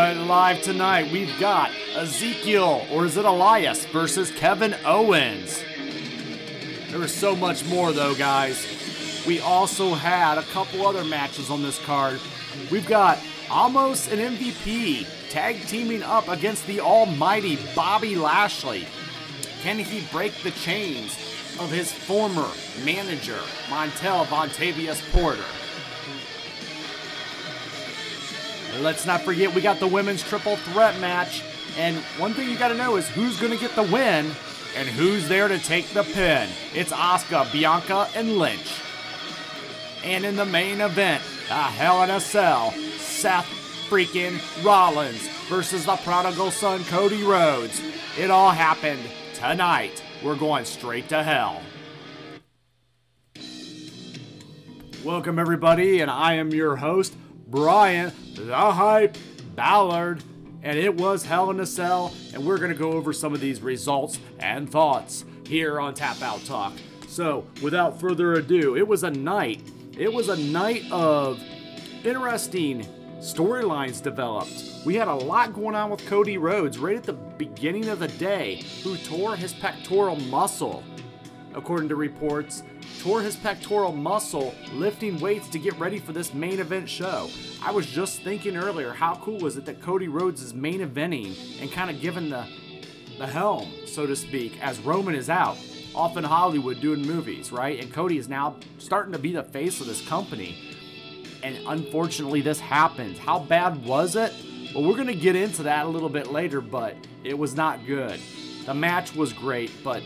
Alright, live tonight we've got Ezekiel, or is it Elias, versus Kevin Owens. There was so much more though, guys. We also had a couple other matches on this card. We've got Almost an MVP tag teaming up against the almighty Bobby Lashley. Can he break the chains of his former manager, Montel Vontavious Porter? Let's not forget we got the women's triple threat match. And one thing you got to know is who's going to get the win and who's there to take the pin. It's Asuka, Bianca, and Lynch. And in the main event, a Hell in a Cell, Seth freaking Rollins versus the prodigal son Cody Rhodes. It all happened tonight. We're going straight to hell. Welcome everybody, and I am your host, Bryan, the Hype Ballard. And it was Hell in a Cell, and we're going to go over some of these results and thoughts here on Tap Out Talk. So, without further ado, it was a night of interesting storylines developed. We had a lot going on with Cody Rhodes right at the beginning of the day, who tore his pectoral muscle, according to reports. Tore his pectoral muscle lifting weights to get ready for this main event show. I was just thinking earlier, how cool was it that Cody Rhodes is main eventing and kind of given the helm, so to speak, as Roman is out off in Hollywood doing movies, right? And Cody is now starting to be the face of this company. And unfortunately, this happened. How bad was it? Well, we're going to get into that a little bit later, but it was not good. The match was great, but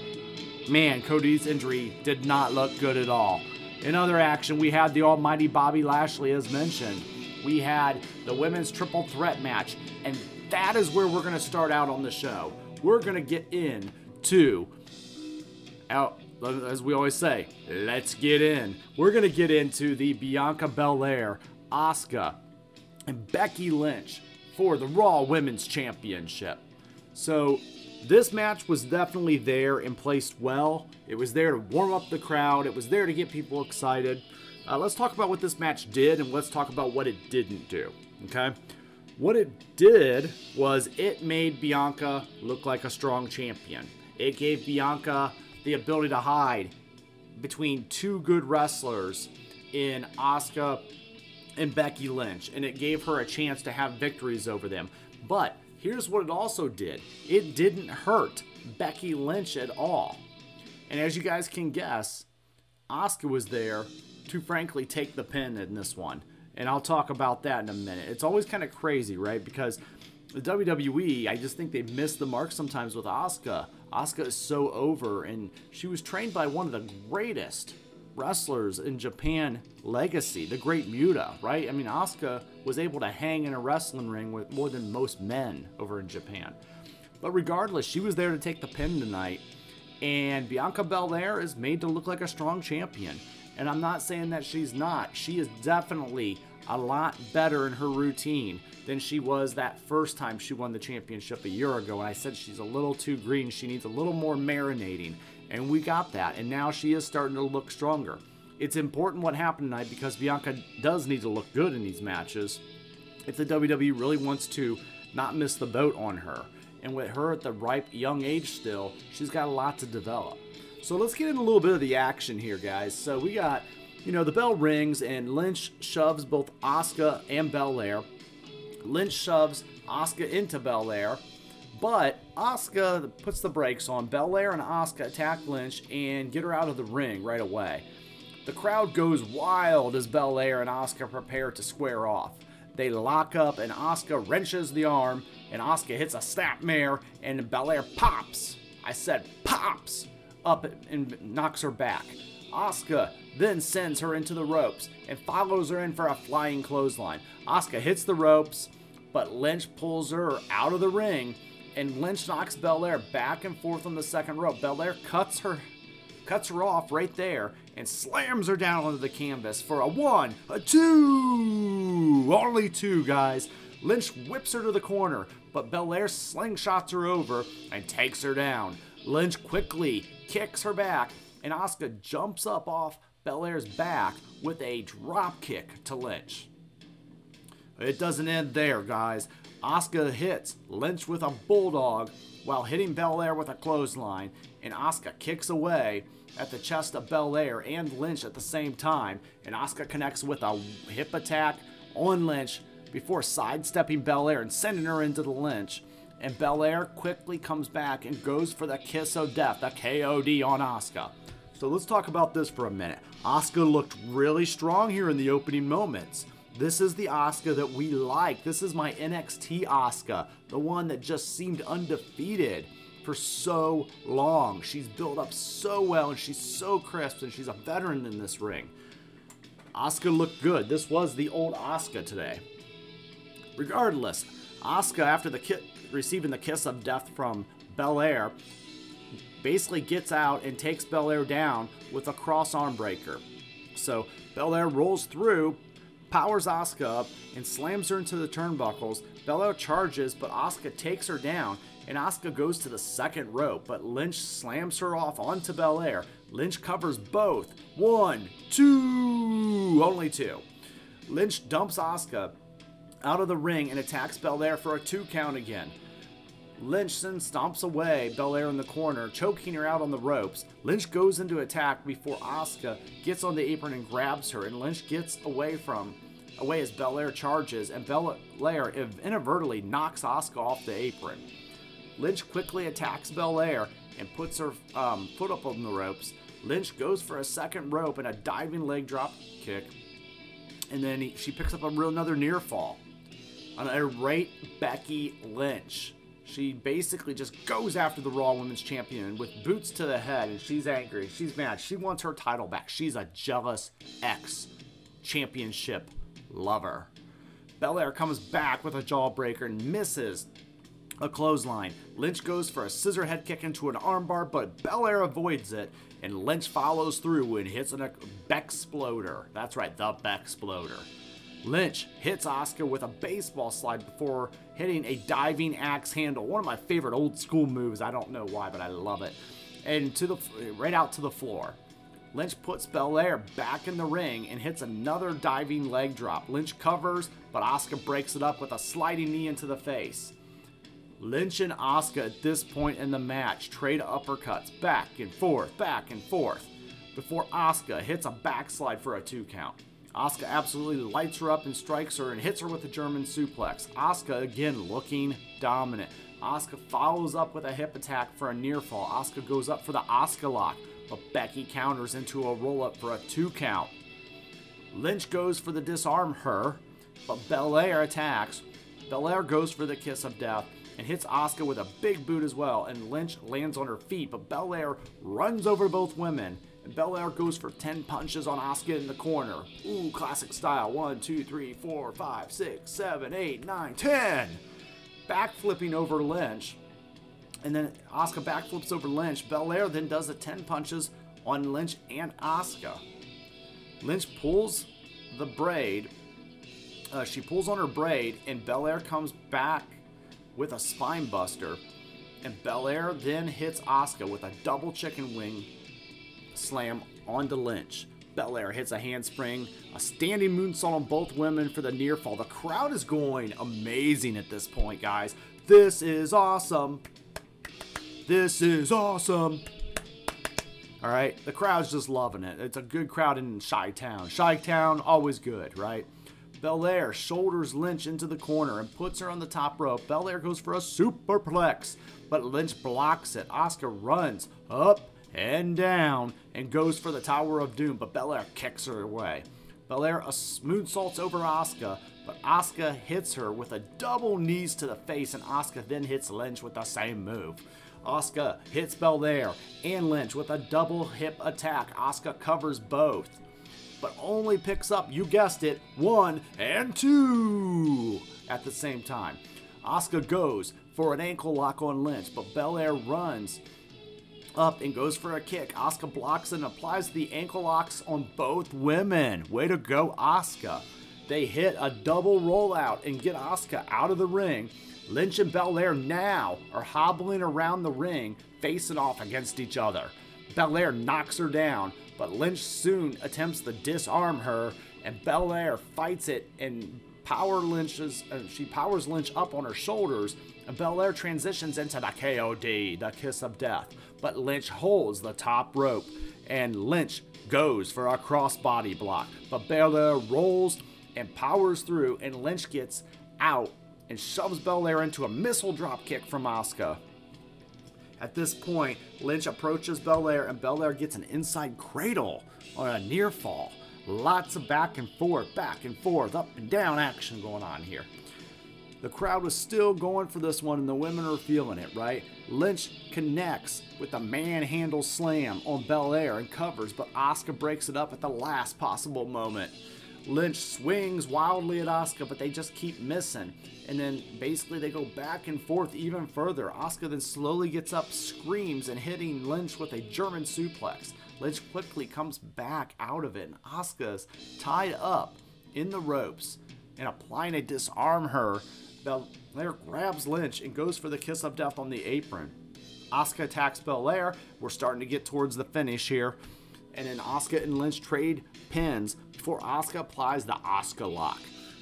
man, Cody's injury did not look good at all. In other action, we had the almighty Bobby Lashley, as mentioned. We had the women's triple threat match, and that is where we're going to start out on the show. We're going to get into, as we always say, let's get in. We're going to get into the Bianca Belair, Asuka, and Becky Lynch for the Raw Women's Championship. So this match was definitely there and placed well. It was there to warm up the crowd. It was there to get people excited. Let's talk about what this match did, and let's talk about what it didn't do, okay? What it did was it made Bianca look like a strong champion. It gave Bianca the ability to hide between two good wrestlers in Asuka and Becky Lynch, and it gave her a chance to have victories over them. But here's what it also did. It didn't hurt Becky Lynch at all. And as you guys can guess, Asuka was there to frankly take the pin in this one. And I'll talk about that in a minute. It's always kind of crazy, right? Because the WWE, I just think they miss the mark sometimes with Asuka. Asuka is so over, and she was trained by one of the greatest wrestlers in Japan legacy, the great Muta, right? I mean, Asuka was able to hang in a wrestling ring with more than most men over in Japan. But regardless, she was there to take the pin tonight, and Bianca Belair is made to look like a strong champion. And I'm not saying that she's not. She is definitely a lot better in her routine than she was that first time she won the championship a year ago. And I said she's a little too green. She needs a little more marinating. And we got that. And now she is starting to look stronger. It's important what happened tonight because Bianca does need to look good in these matches if the WWE really wants to not miss the boat on her. And with her at the ripe young age still, she's got a lot to develop. So let's get into a little bit of the action here, guys. So we got, the bell rings and Lynch shoves both Asuka and Belair. Lynch shoves Asuka into Belair, but Asuka puts the brakes on. Belair and Asuka attack Lynch and get her out of the ring right away. The crowd goes wild as Belair and Asuka prepare to square off. They lock up and Asuka wrenches the arm, and Asuka hits a snapmare, and Belair pops. I said pops up and knocks her back. Asuka then sends her into the ropes and follows her in for a flying clothesline. Asuka hits the ropes, but Lynch pulls her out of the ring, and Lynch knocks Belair back and forth on the second rope. Belair cuts her off right there and slams her down onto the canvas for a 1, a 2, only 2, guys. Lynch whips her to the corner, but Belair slingshots her over and takes her down. Lynch quickly kicks her back, and Asuka jumps up off Belair's back with a drop kick to Lynch. It doesn't end there, guys. Asuka hits Lynch with a bulldog while hitting Belair with a clothesline, and Asuka kicks away at the chest of Belair and Lynch at the same time, and Asuka connects with a hip attack on Lynch before sidestepping Belair and sending her into the Lynch. And Belair quickly comes back and goes for the kiss of death, the KOD on Asuka. So let's talk about this for a minute. Asuka looked really strong here in the opening moments. This is the Asuka that we like. This is my NXT Asuka, the one that just seemed undefeated for so long. She's built up so well, and she's so crisp, and she's a veteran in this ring. Asuka looked good. This was the old Asuka today. Regardless, Asuka, after receiving the kiss of death from Belair, basically gets out and takes Belair down with a cross arm breaker. So Belair rolls through, powers Asuka up, and slams her into the turnbuckles. Belair charges, but Asuka takes her down, and Asuka goes to the second rope, but Lynch slams her off onto Belair. Lynch covers both. 1, 2, only 2. Lynch dumps Asuka out of the ring and attacks Belair for a 2 count again. Lynch then stomps away Belair in the corner, choking her out on the ropes. Lynch goes into attack before Asuka gets on the apron and grabs her, and Lynch gets away as Belair charges, and Belair inadvertently knocks Asuka off the apron. Lynch quickly attacks Belair and puts her foot up on the ropes. Lynch goes for a second rope and a diving leg drop kick, and then she picks up another near fall. An irate Becky Lynch. She basically just goes after the Raw Women's Champion with boots to the head, and she's angry. She's mad. She wants her title back. She's a jealous ex-championship lover. Belair comes back with a jawbreaker and misses a clothesline. Lynch goes for a scissor head kick into an armbar, but Belair avoids it, and Lynch follows through and hits a Bexploder. That's right, the Bexploder. Lynch hits Asuka with a baseball slide before hitting a diving axe handle. One of my favorite old school moves. I don't know why, but I love it. And right out to the floor. Lynch puts Belair back in the ring and hits another diving leg drop. Lynch covers, but Asuka breaks it up with a sliding knee into the face. Lynch and Asuka at this point in the match trade uppercuts back and forth, before Asuka hits a backslide for a 2 count. Asuka absolutely lights her up and strikes her and hits her with a German suplex. Asuka again looking dominant. Asuka follows up with a hip attack for a near fall. Asuka goes up for the Asuka lock, but Becky counters into a roll up for a 2 count. Lynch goes for the disarm her, but Belair attacks. Belair goes for the kiss of death and hits Asuka with a big boot as well, and Lynch lands on her feet, but Belair runs over both women. Belair goes for 10 punches on Asuka in the corner. Ooh, classic style. 1, 2, 3, 4, 5, 6, 7, 8, 9, 10. Backflipping over Lynch. And then Asuka backflips over Lynch. Belair then does the 10 punches on Lynch and Asuka. Lynch pulls the braid. She pulls on her braid, and Belair comes back with a spine buster. And Belair then hits Asuka with a double chicken wing slam onto Lynch. Belair hits a handspring, a standing moonsault on both women for the near fall. The crowd is going amazing at this point, guys. This is awesome. This is awesome. All right, the crowd's just loving it. It's a good crowd in Chi-Town. Chi-Town, always good, right? Belair shoulders Lynch into the corner and puts her on the top rope. Belair goes for a superplex, but Lynch blocks it. Asuka runs up and down and goes for the Tower of Doom, but Belair kicks her away. Belair moonsaults over Asuka, but Asuka hits her with a double knees to the face, and Asuka then hits Lynch with the same move. Asuka hits Belair and Lynch with a double hip attack. Asuka covers both, but only picks up, you guessed it, 1 and 2 at the same time. Asuka goes for an ankle lock on Lynch, but Belair runs up and goes for a kick. Asuka blocks and applies the ankle locks on both women. Way to go, Asuka. They hit a double rollout and get Asuka out of the ring. Lynch and Belair now are hobbling around the ring, facing off against each other. Belair knocks her down, but Lynch soon attempts to disarm her, and Belair fights it and she powers Lynch up on her shoulders, and Belair transitions into the KOD, the kiss of death. But Lynch holds the top rope, and Lynch goes for a crossbody block. But Belair rolls and powers through, and Lynch gets out and shoves Belair into a missile drop kick from Asuka. At this point, Lynch approaches Belair, and Belair gets an inside cradle on a near fall. Lots of back and forth, up and down action going on here. The crowd was still going for this one, and the women are feeling it, right? Lynch connects with a manhandle slam on Belair and covers, but Asuka breaks it up at the last possible moment. Lynch swings wildly at Asuka, but they just keep missing. And then basically they go back and forth even further. Asuka then slowly gets up, screams, and hitting Lynch with a German suplex. Lynch quickly comes back out of it, and Asuka's tied up in the ropes. And applying a disarm her, Belair grabs Lynch and goes for the kiss of death on the apron. Asuka attacks Belair. We're starting to get towards the finish here. And then Asuka and Lynch trade pins before Asuka applies the Asuka lock.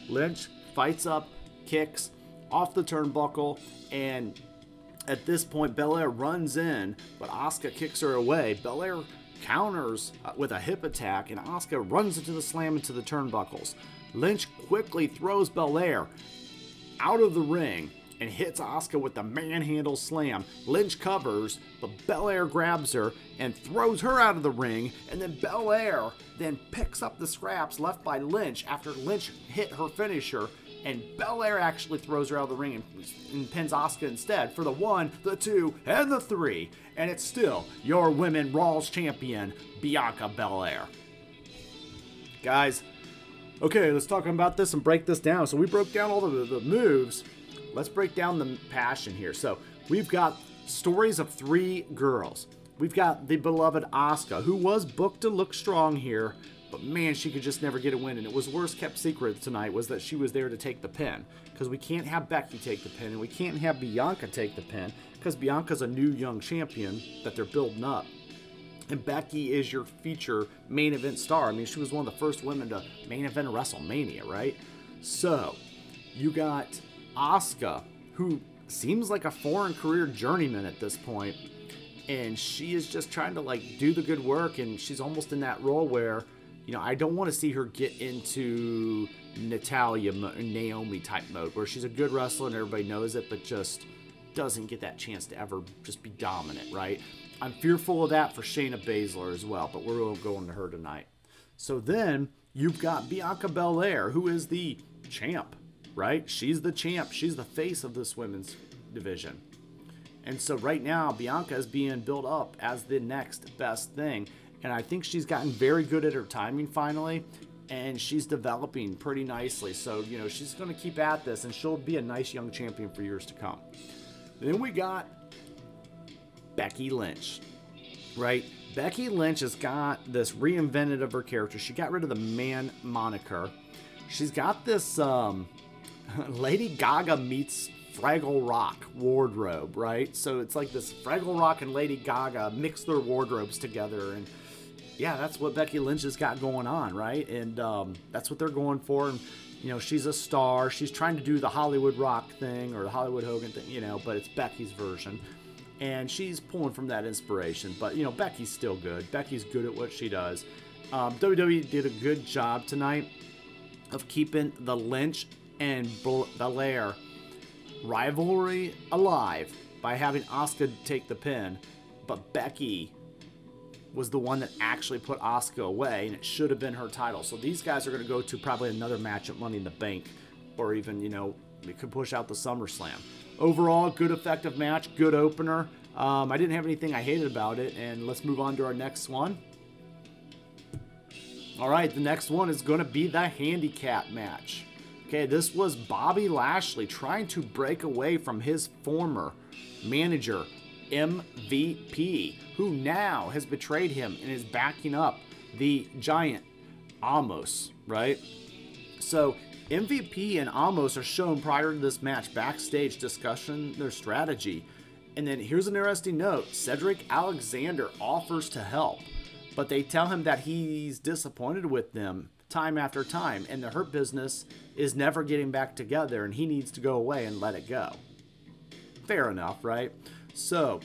Lynch fights up, kicks off the turnbuckle, and at this point Belair runs in, but Asuka kicks her away. Belair counters with a hip attack, and Asuka runs into the slam into the turnbuckles. Lynch quickly throws Belair out of the ring and hits Asuka with the manhandle slam. Lynch covers, but Belair grabs her and throws her out of the ring, and then Belair then picks up the scraps left by Lynch after Lynch hit her finisher, and Belair actually throws her out of the ring and pins Asuka instead for the 1, the 2, and the 3, and it's still your Women Raw's champion, Bianca Belair. Guys, okay, let's talk about this and break this down. So we broke down all the moves. Let's break down the passion here. So we've got stories of 3 girls. We've got the beloved Asuka, who was booked to look strong here, but man, she could just never get a win. And it was worst kept secret tonight was that she was there to take the pin, because we can't have Becky take the pin, and we can't have Bianca take the pin, because Bianca's a new young champion that they're building up. And Becky is your feature main event star. I mean, she was one of the first women to main event WrestleMania, right? So you got Asuka, who seems like a foreign career journeyman at this point, and she is just trying to like do the good work, and she's almost in that role where, you know, I don't want to see her get into Naomi type mode, where she's a good wrestler and everybody knows it, but just doesn't get that chance to ever just be dominant, right? I'm fearful of that for Shayna Baszler as well, but we're going to go into her tonight. So then you've got Bianca Belair, who is the champ, right? She's the champ. She's the face of this women's division. And so right now, Bianca is being built up as the next best thing. And I think she's gotten very good at her timing finally, and she's developing pretty nicely. So, you know, she's going to keep at this, and she'll be a nice young champion for years to come. Then we got Becky Lynch, right? Becky Lynch has got this reinvented of her character. She got rid of the man moniker. She's got this Lady Gaga meets Fraggle Rock wardrobe, right? So it's like this Fraggle Rock and Lady Gaga mix their wardrobes together, and yeah, that's what Becky Lynch has got going on, right? And that's what they're going for. And you know, she's a star. She's trying to do the Hollywood Rock thing or the Hollywood Hogan thing, you know, but it's Becky's version. And she's pulling from that inspiration. But, you know, Becky's still good. Becky's good at what she does. WWE did a good job tonight of keeping the Lynch and Belair rivalry alive by having Asuka take the pin. But Becky was the one that actually put Asuka away, and it should have been her title. So these guys are going to go to probably another match at Money in the Bank, or even, you know, it could push out the SummerSlam. Overall, good effective match, good opener. I didn't have anything I hated about it, and let's move on to our next one. All right, the next one is going to be the handicap match. Okay, this was Bobby Lashley trying to break away from his former manager, MVP, who now has betrayed him and is backing up the giant Amos, right? So MVP and Amos are shown prior to this match backstage discussing their strategy. And then here's an interesting note. Cedric Alexander offers to help, but they tell him that he's disappointed with them time after time, and the Hurt Business is never getting back together, and he needs to go away and let it go. Fair enough, right? So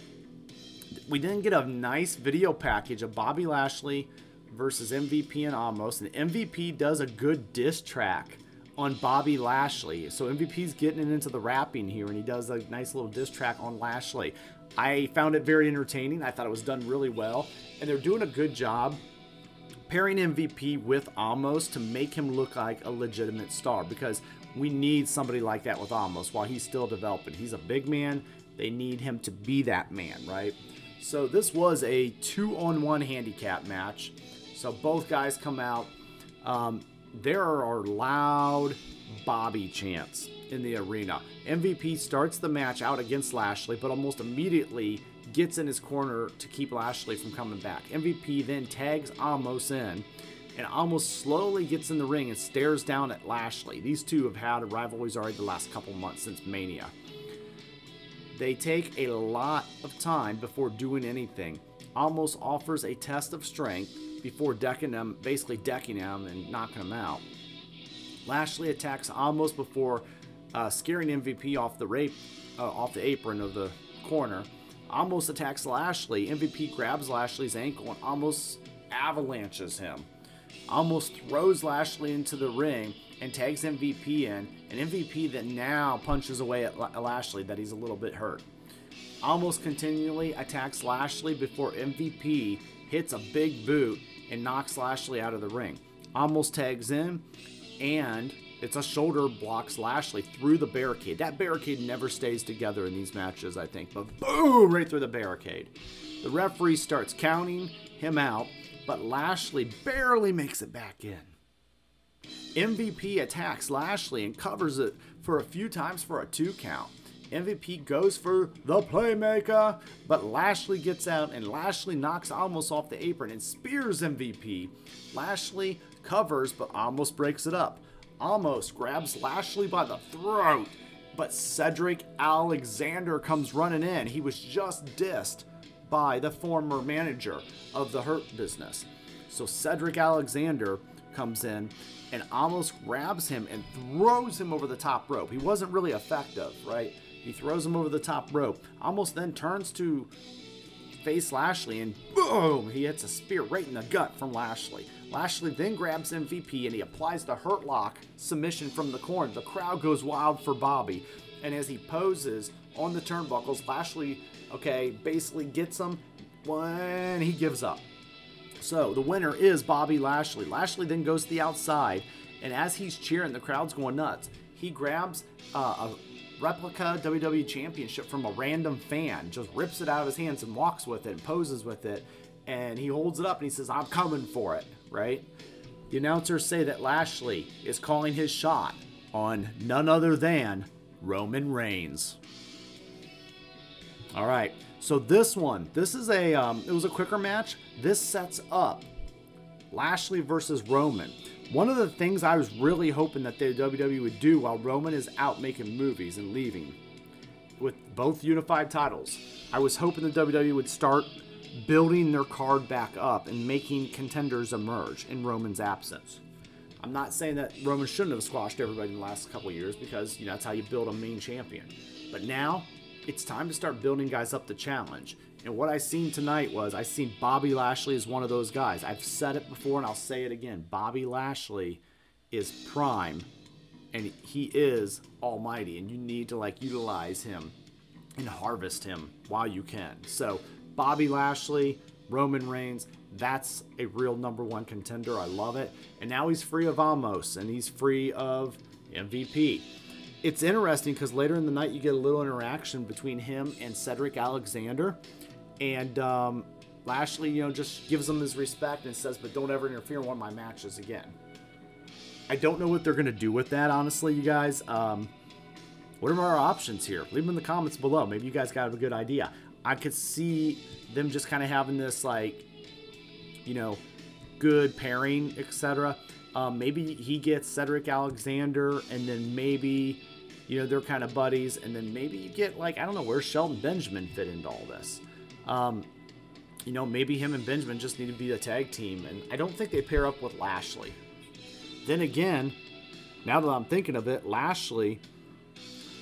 we didn't get a nice video package of Bobby Lashley versus MVP and Omos, and MVP does a good diss track on Bobby Lashley. So MVP's getting it into the rapping here, and he does a nice little diss track on Lashley. I found it very entertaining. I thought it was done really well, and they're doing a good job pairing MVP with Omos to make him look like a legitimate star, because we need somebody like that with Omos while he's still developing. He's a big man. They need him to be that man, right? So this was a 2-on-1 handicap match. So both guys come out. There are loud Bobby chants in the arena. MVP starts the match out against Lashley, but almost immediately gets in his corner to keep Lashley from coming back. MVP then tags Omos in, and Omos slowly gets in the ring and stares down at Lashley. These two have had a rivalry already the last couple months since Mania. They take a lot of time before doing anything. Omos offers a test of strength before basically decking him and knocking him out. Lashley attacks Omos before scaring MVP off the apron of the corner. Omos attacks Lashley. MVP grabs Lashley's ankle and Omos avalanches him. Omos throws Lashley into the ring and tags MVP in, and MVP then now punches away at Lashley that he's a little bit hurt. Omos continually attacks Lashley before MVP hits a big boot and knocks Lashley out of the ring. Omos tags in, and it's a shoulder blocks Lashley through the barricade. That barricade never stays together in these matches, I think, but boom, right through the barricade. The referee starts counting him out, but Lashley barely makes it back in. MVP attacks Lashley and covers it for a few times for a 2 count. MVP goes for the playmaker, but Lashley gets out, and Lashley knocks Omos off the apron and spears MVP. Lashley covers, but Omos breaks it up. Omos grabs Lashley by the throat, but Cedric Alexander comes running in. He was just dissed by the former manager of the Hurt Business. So Cedric Alexander comes in, and Omos grabs him and throws him over the top rope. He wasn't really effective, right? He throws him over the top rope. Omos then turns to face Lashley, and boom, he hits a spear right in the gut from Lashley. Lashley then grabs MVP, and he applies the Hurt Lock submission from the corner. The crowd goes wild for Bobby, and as he poses on the turnbuckles, Lashley, basically gets him when he gives up. So the winner is Bobby Lashley. Lashley then goes to the outside, and as he's cheering, the crowd's going nuts. He grabs a replica WWE Championship from a random fan, just rips it out of his hands and walks with it and poses with it, and he holds it up and he says, "I'm coming for it," right? The announcers say that Lashley is calling his shot on none other than Roman Reigns. All right, so this is it was a quicker match. This sets up Lashley versus Roman. One of the things I was really hoping that the WWE would do while Roman is out making movies and leaving with both unified titles, I was hoping the WWE would start building their card back up and making contenders emerge in Roman's absence. I'm not saying that Roman shouldn't have squashed everybody in the last couple of years, because that's how you build a main champion. But now it's time to start building guys up to challenge. And what I seen tonight was, I seen Bobby Lashley as one of those guys. I've said it before and I'll say it again. Bobby Lashley is prime, and he is almighty, and you need to utilize him and harvest him while you can. So Bobby Lashley, Roman Reigns, that's a real #1 contender. I love it. And now he's free of Omos, and he's free of MVP. It's interesting because later in the night you get a little interaction between him and Cedric Alexander. And Lashley, just gives him his respect and says, "But don't ever interfere in one of my matches again." I don't know what they're going to do with that, honestly, you guys. What are our options here? Leave them in the comments below. Maybe you guys got a good idea. I could see them just kind of having this, good pairing, etc. Maybe he gets Cedric Alexander, and then maybe, they're kind of buddies, and then maybe you get, I don't know, where's Shelton Benjamin fit into all this? Maybe him and Benjamin just need to be a tag team, and I don't think they pair up with Lashley. Then again, now that I'm thinking of it, Lashley,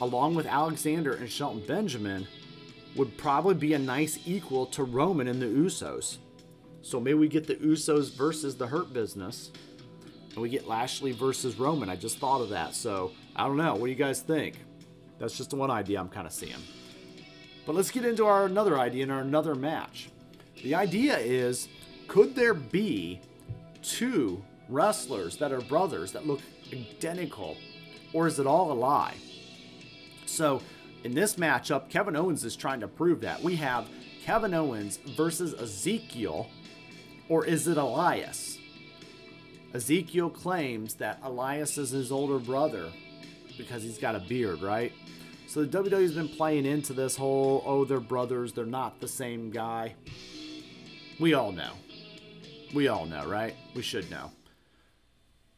along with Alexander and Shelton Benjamin, would probably be a nice equal to Roman and the Usos. So maybe we get the Usos versus the Hurt Business, and we get Lashley versus Roman. I just thought of that. So I don't know. What do you guys think? That's just one idea I'm kind of seeing. But let's get into our another idea in our another match. The idea is, could there be two wrestlers that are brothers that look identical, or is it all a lie? So in this matchup, Kevin Owens is trying to prove that. We have Kevin Owens versus Ezekiel, or is it Elias? Ezekiel claims that Elias is his older brother because he's got a beard, right? So the WWE's been playing into this whole, oh, they're brothers, they're not the same guy. We all know. We all know, right? We should know.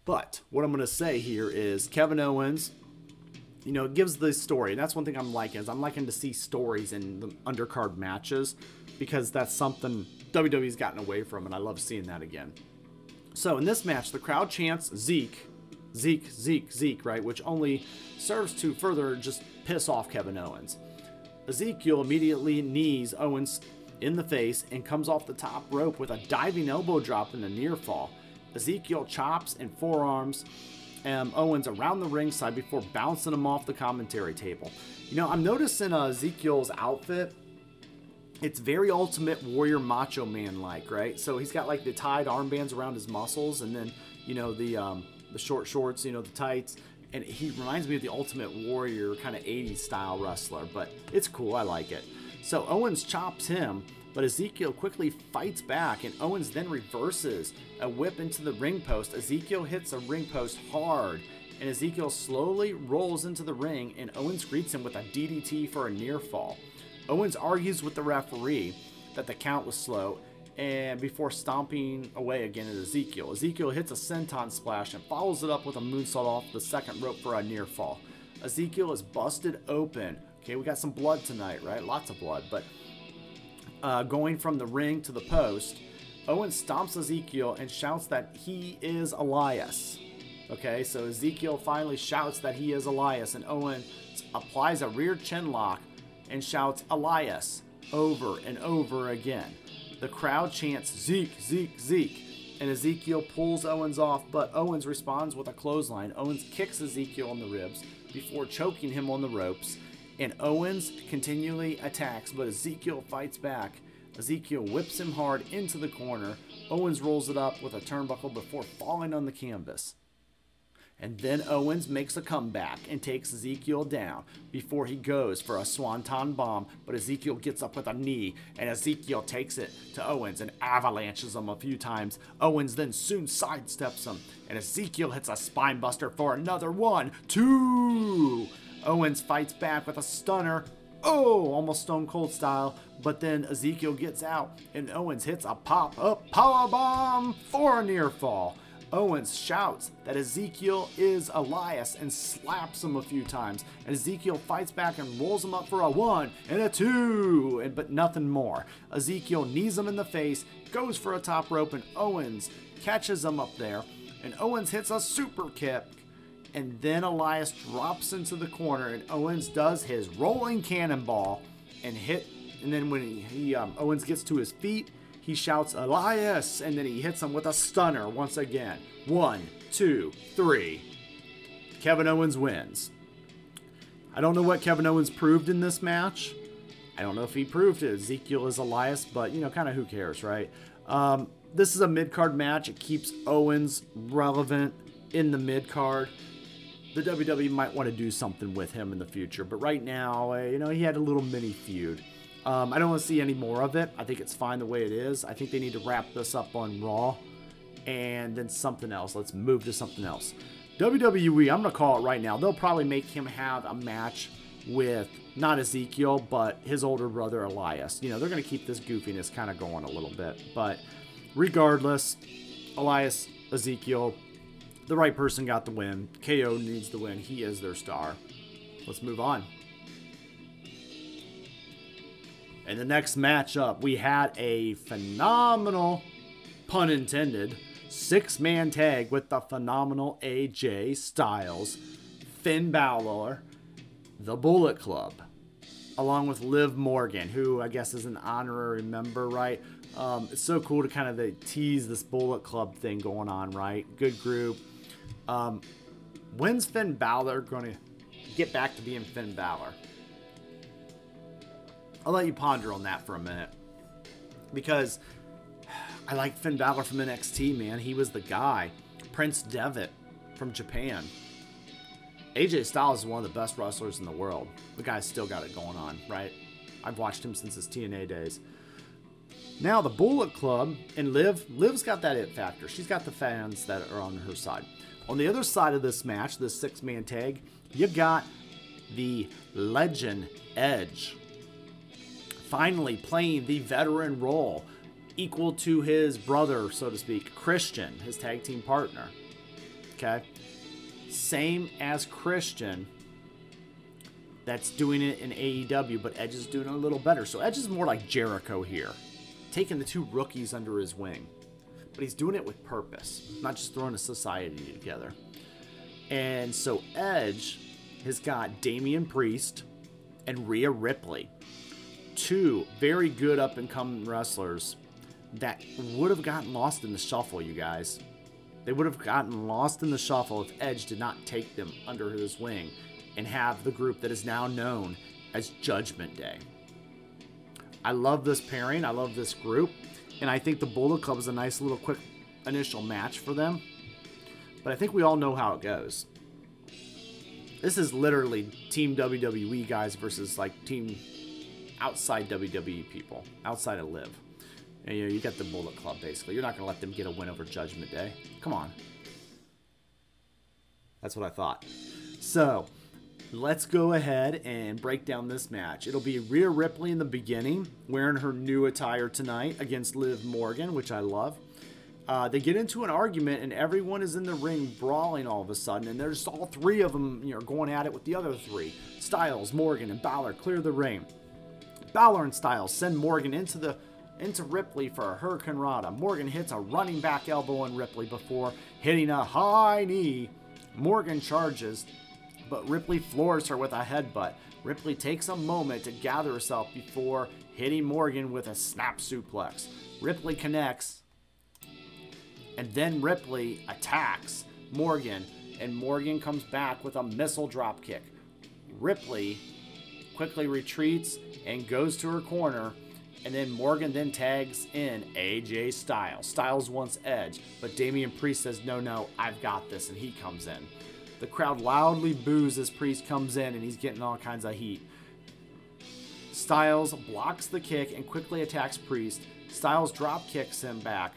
But what I'm going to say here is Kevin Owens, you know, it gives the story. And that's one thing I'm liking, is I'm liking to see stories in the undercard matches, because that's something WWE's gotten away from, and I love seeing that again. So in this match, the crowd chants Zeke, Zeke, Zeke, Zeke, right? Which only serves to further just piss off Kevin Owens. Ezekiel immediately knees Owens in the face and comes off the top rope with a diving elbow drop and a near fall. Ezekiel chops and forearms Owens around the ringside before bouncing him off the commentary table. You know, I'm noticing Ezekiel's outfit. It's very Ultimate Warrior Macho Man like, right? So he's got like the tied armbands around his muscles, and then, you know, the short shorts, you know, the tights. And he reminds me of the Ultimate Warrior kind of 80s style wrestler, but it's cool. I like it. So Owens chops him, but Ezekiel quickly fights back, and Owens then reverses a whip into the ring post. Ezekiel hits a ring post hard, and Ezekiel slowly rolls into the ring, and Owens greets him with a DDT for a near fall. Owens argues with the referee that the count was slow, and before stomping away again at Ezekiel. Ezekiel hits a senton splash and follows it up with a moonsault off the second rope for a near fall. Ezekiel is busted open. Okay, we got some blood tonight, right? Lots of blood, but going from the ring to the post, Owens stomps Ezekiel and shouts that he is Elias. Okay, so Ezekiel finally shouts that he is Elias, and Owens applies a rear chin lock and shouts Elias over and over again. The crowd chants Zeke, Zeke, Zeke, and Ezekiel pulls Owens off, but Owens responds with a clothesline. Owens kicks Ezekiel in the ribs before choking him on the ropes, and Owens continually attacks, but Ezekiel fights back. Ezekiel whips him hard into the corner. Owens rolls it up with a turnbuckle before falling on the canvas. And then Owens makes a comeback and takes Ezekiel down before he goes for a swanton bomb, but Ezekiel gets up with a knee, and Ezekiel takes it to Owens and avalanches him a few times. Owens then soon sidesteps him, and Ezekiel hits a spine buster for another 1, 2. Owens fights back with a stunner. Oh, almost Stone Cold style, but then Ezekiel gets out, and Owens hits a pop-up powerbomb for a near fall. Owens shouts that Ezekiel is Elias and slaps him a few times. And Ezekiel fights back and rolls him up for a 1 and a 2, but nothing more. Ezekiel knees him in the face, goes for a top rope, and Owens catches him up there. And Owens hits a super kick. And then Elias drops into the corner, and Owens does his rolling cannonball and then when Owens gets to his feet, he shouts Elias, and then he hits him with a stunner once again. 1, 2, 3. Kevin Owens wins. I don't know what Kevin Owens proved in this match. I don't know if he proved it. Ezekiel is Elias, but, you know, kind of who cares, right? This is a mid-card match. It keeps Owens relevant in the mid-card. The WWE might want to do something with him in the future, but right now, you know, he had a little mini feud. I don't want to see any more of it. I think it's fine the way it is. I think they need to wrap this up on Raw and then something else. Let's move to something else. WWE, I'm going to call it right now. They'll probably make him have a match with not Ezekiel, but his older brother Elias. You know, they're going to keep this goofiness kind of going a little bit. But regardless, Elias, Ezekiel, the right person got the win. KO needs the win. He is their star. Let's move on. In the next matchup, we had a phenomenal, pun intended, 6-man tag with the phenomenal AJ Styles, Finn Balor, the Bullet Club, along with Liv Morgan, who I guess is an honorary member, right? It's so cool to kind of tease this Bullet Club thing going on, right? Good group. When's Finn Balor going to get back to being Finn Balor? I'll let you ponder on that for a minute, because I like Finn Balor from NXT, man. He was the guy. Prince Devitt from Japan. AJ Styles is one of the best wrestlers in the world. The guy's still got it going on, right? I've watched him since his TNA days. Now the Bullet Club and Liv's got that it factor. She's got the fans that are on her side. On the other side of this match, this 6-man tag, you got the legend Edge. Finally playing the veteran role, equal to his brother, so to speak, Christian, his tag team partner. Okay? Same as Christian, that's doing it in AEW, but Edge is doing it a little better. So Edge is more like Jericho here, taking the 2 rookies under his wing. But he's doing it with purpose, not just throwing a society together. And so Edge has got Damian Priest and Rhea Ripley, 2 very good up-and-coming wrestlers that would have gotten lost in the shuffle, you guys. They would have gotten lost in the shuffle if Edge did not take them under his wing and have the group that is now known as Judgment Day. I love this pairing. I love this group. And I think the Bullet Club is a nice little quick initial match for them. But I think we all know how it goes. This is literally Team WWE guys versus like Team outside WWE people, outside of Liv. And, you got the Bullet Club, basically. You're not going to let them get a win over Judgment Day. Come on. That's what I thought. So, let's go ahead and break down this match. It'll be Rhea Ripley in the beginning, wearing her new attire tonight against Liv Morgan, which I love. They get into an argument, and everyone is in the ring brawling all of a sudden, and there's all 3 of them, going at it with the other 3. Styles, Morgan, and Balor clear the ring. Balor and Styles send Morgan into Ripley for a Hurricane Rana. Morgan hits a running back elbow on Ripley before hitting a high knee. Morgan charges, but Ripley floors her with a headbutt. Ripley takes a moment to gather herself before hitting Morgan with a snap suplex. Ripley connects, and then Ripley attacks Morgan, and Morgan comes back with a missile dropkick. Ripley quickly retreats and goes to her corner, and then Morgan then tags in AJ Styles. Styles wants Edge, but Damian Priest says, no, I've got this, and he comes in. The crowd loudly boos as Priest comes in, and he's getting all kinds of heat. Styles blocks the kick and quickly attacks Priest. Styles drop kicks him back.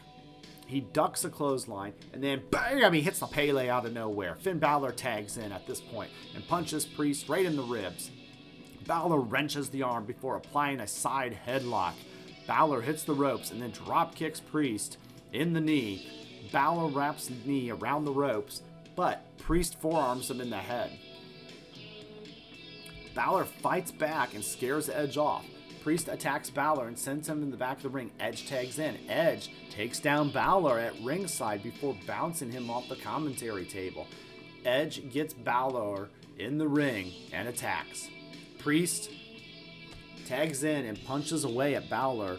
He ducks a clothesline, and then bam, he hits the Pele out of nowhere. Finn Balor tags in at this point and punches Priest right in the ribs. Balor wrenches the arm before applying a side headlock. Balor hits the ropes and then drop kicks Priest in the knee. Balor wraps the knee around the ropes, but Priest forearms him in the head. Balor fights back and scares Edge off. Priest attacks Balor and sends him in the back of the ring. Edge tags in. Edge takes down Balor at ringside before bouncing him off the commentary table. Edge gets Balor in the ring and attacks. Priest tags in and punches away at Balor.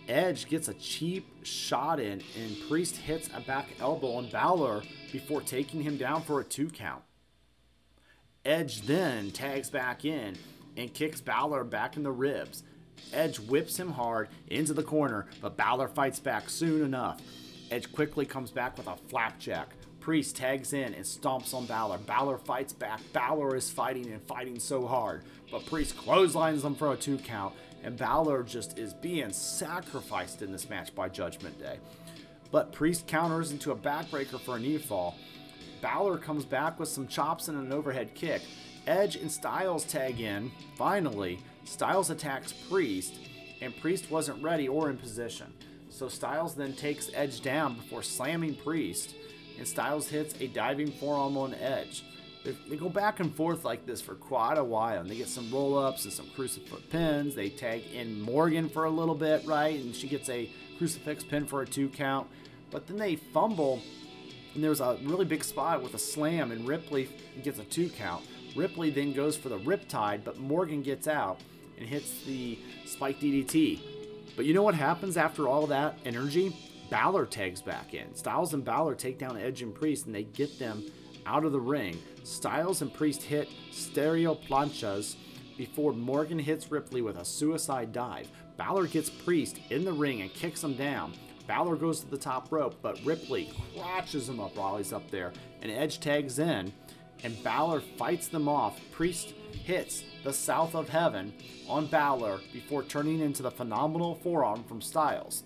Edge gets a cheap shot in, and Priest hits a back elbow on Balor before taking him down for a 2 count. Edge then tags back in and kicks Balor back in the ribs. Edge whips him hard into the corner, but Balor fights back soon enough. Edge quickly comes back with a flapjack. Priest tags in and stomps on Balor. Balor fights back. Balor is fighting and fighting so hard, but Priest clotheslines him for a 2 count, and Balor just is being sacrificed in this match by Judgment Day. But Priest counters into a backbreaker for a knee fall. Balor comes back with some chops and an overhead kick. Edge and Styles tag in. Finally, Styles attacks Priest, and Priest wasn't ready or in position. So Styles then takes Edge down before slamming Priest, and Styles hits a diving forearm on Edge. They go back and forth like this for quite a while, and they get some roll-ups and some crucifix pins. They tag in Morgan for a little bit, right? And she gets a crucifix pin for a 2 count. but then they fumble, and there's a really big spot with a slam, and Ripley gets a 2 count. Ripley then goes for the Riptide, but Morgan gets out and hits the Spike DDT. But you know what happens after all that energy? Ballard tags back in. Styles and Ballard take down Edge and Priest, and they get them out of the ring. Styles and Priest hit stereo planchas before Morgan hits Ripley with a suicide dive. Ballard gets Priest in the ring and kicks him down. Ballard goes to the top rope, but Ripley crotches him up while he's up there, and Edge tags in, and Ballard fights them off. Priest hits the South of Heaven on Ballard before turning into the phenomenal forearm from Styles.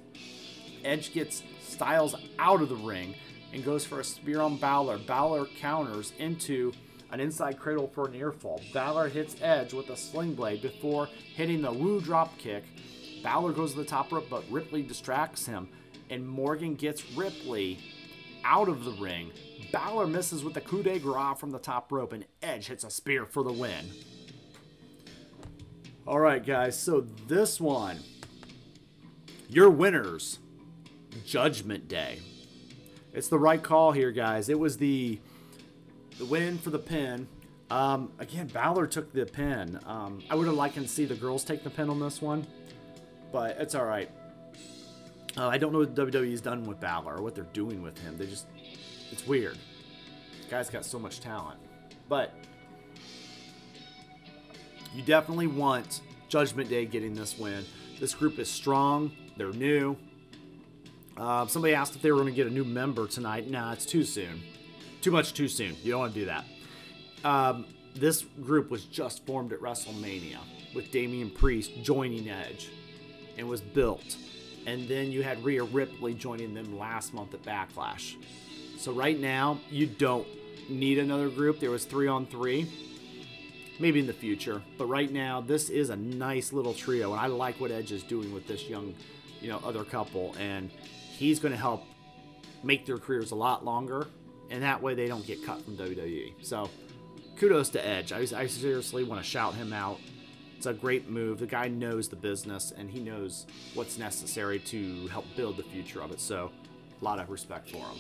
Edge gets Styles out of the ring and goes for a spear on Ballard. Ballard counters into an inside cradle for an ear fall. Ballard hits Edge with a sling blade before hitting the woo drop kick. Ballard goes to the top rope, but Ripley distracts him, and Morgan gets Ripley out of the ring. Ballard misses with the coup de grace from the top rope, and Edge hits a spear for the win. Alright guys, so this one, your winners, Judgment Day. It's the right call here, guys. It was the win for the pin. Again, Ballard took the pin. I would have liked to see the girls take the pin on this one, but it's alright. I don't know what WWE's done with Ballard or what they're doing with him. It's weird. This guy's got so much talent. But you definitely want Judgment Day getting this win. This group is strong. They're new. Somebody asked if they were going to get a new member tonight. Nah, it's too soon. Too much too soon. You don't want to do that. This group was just formed at WrestleMania with Damian Priest joining Edge and was built. And then you had Rhea Ripley joining them last month at Backlash. So right now, you don't need another group. There was 3-on-3. Maybe in the future. But right now, this is a nice little trio. And I like what Edge is doing with this young, other couple. And he's going to help make their careers a lot longer. And that way they don't get cut from WWE. So kudos to Edge. I seriously want to shout him out. It's a great move. The guy knows the business, and he knows what's necessary to help build the future of it. So, a lot of respect for him.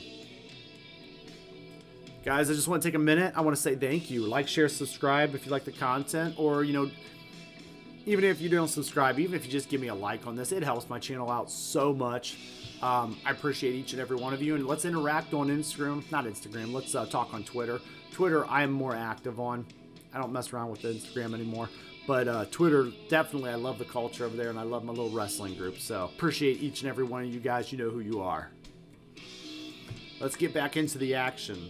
Guys, I just want to take a minute. I want to say thank you. Like, share, subscribe if you like the content. Or, even if you don't subscribe, even if you just give me a like on this, it helps my channel out so much. I appreciate each and every one of you. And let's interact on Instagram. Not Instagram. Let's talk on Twitter. Twitter, I am more active on. I don't mess around with Instagram anymore. But Twitter, definitely, I love the culture over there, and I love my little wrestling group. So, appreciate each and every one of you guys. You know who you are. Let's get back into the action.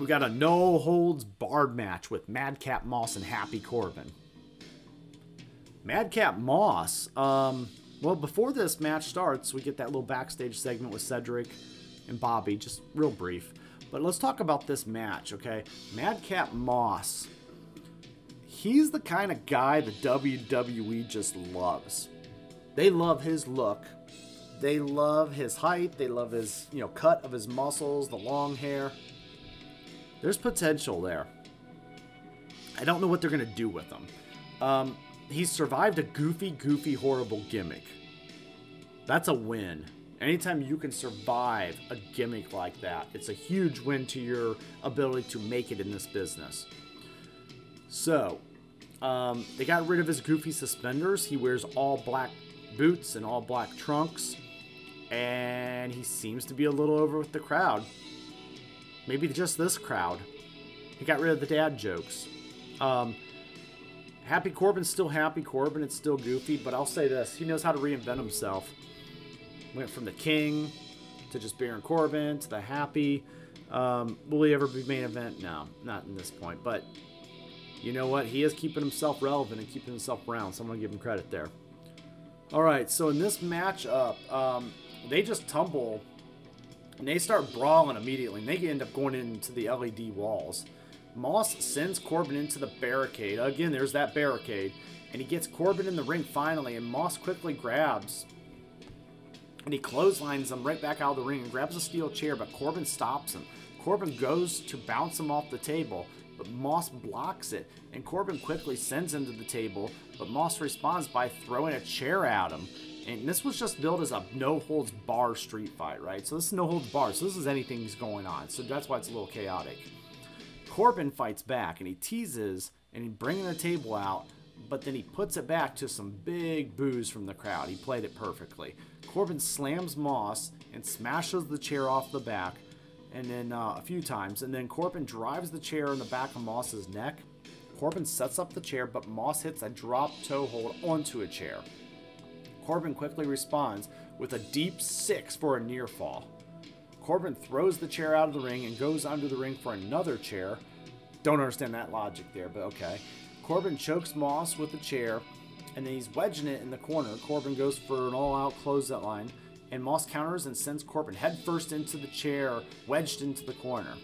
We got a no-holds-barred match with Madcap Moss and Happy Corbin. Madcap Moss, well, before this match starts, we get that little backstage segment with Cedric and Bobby, just real brief. But let's talk about this match, okay? Madcap Moss, he's the kind of guy the WWE just loves. They love his look. They love his height. They love his, cut of his muscles, the long hair. There's potential there. I don't know what they're going to do with him. He's survived a goofy, horrible gimmick. That's a win. Anytime you can survive a gimmick like that, it's a huge win to your ability to make it in this business. So, they got rid of his goofy suspenders. He wears all black boots and all black trunks. And he seems to be a little over with the crowd. Maybe just this crowd. He got rid of the dad jokes. Happy Corbin's still Happy Corbin. It's still goofy. But I'll say this. He knows how to reinvent himself. Went from the King to just Baron Corbin to the Happy. Will he ever be main event? No, not in this point. But you know what? He is keeping himself relevant and keeping himself around. So I'm going to give him credit there. Alright, so in this matchup, they just tumble. And they start brawling immediately. And they end up going into the LED walls. Moss sends Corbin into the barricade. Again, there's that barricade. And he gets Corbin in the ring finally. And Moss quickly grabs. And he clotheslines him right back out of the ring and grabs a steel chair. But Corbin stops him. Corbin goes to bounce him off the table. But Moss blocks it. And Corbin quickly sends him to the table. But Moss responds by throwing a chair at him. And this was just billed as a no-holds bar street fight, right? So this is no holds bar. So this is anything's going on. So that's why it's a little chaotic. Corbin fights back, and he teases, and he's bringing the table out, but then he puts it back to some big boos from the crowd. He played it perfectly. Corbin slams Moss and smashes the chair off the back, and then a few times, and then Corbin drives the chair in the back of Moss's neck. Corbin sets up the chair, but Moss hits a drop toe hold onto a chair. Corbin quickly responds with a deep 6 for a near fall. Corbin throws the chair out of the ring and goes under the ring for another chair. Don't understand that logic there, but okay. Corbin chokes Moss with the chair, and then he's wedging it in the corner. Corbin goes for an all-out clothesline, and Moss counters and sends Corbin headfirst into the chair, wedged into the corner.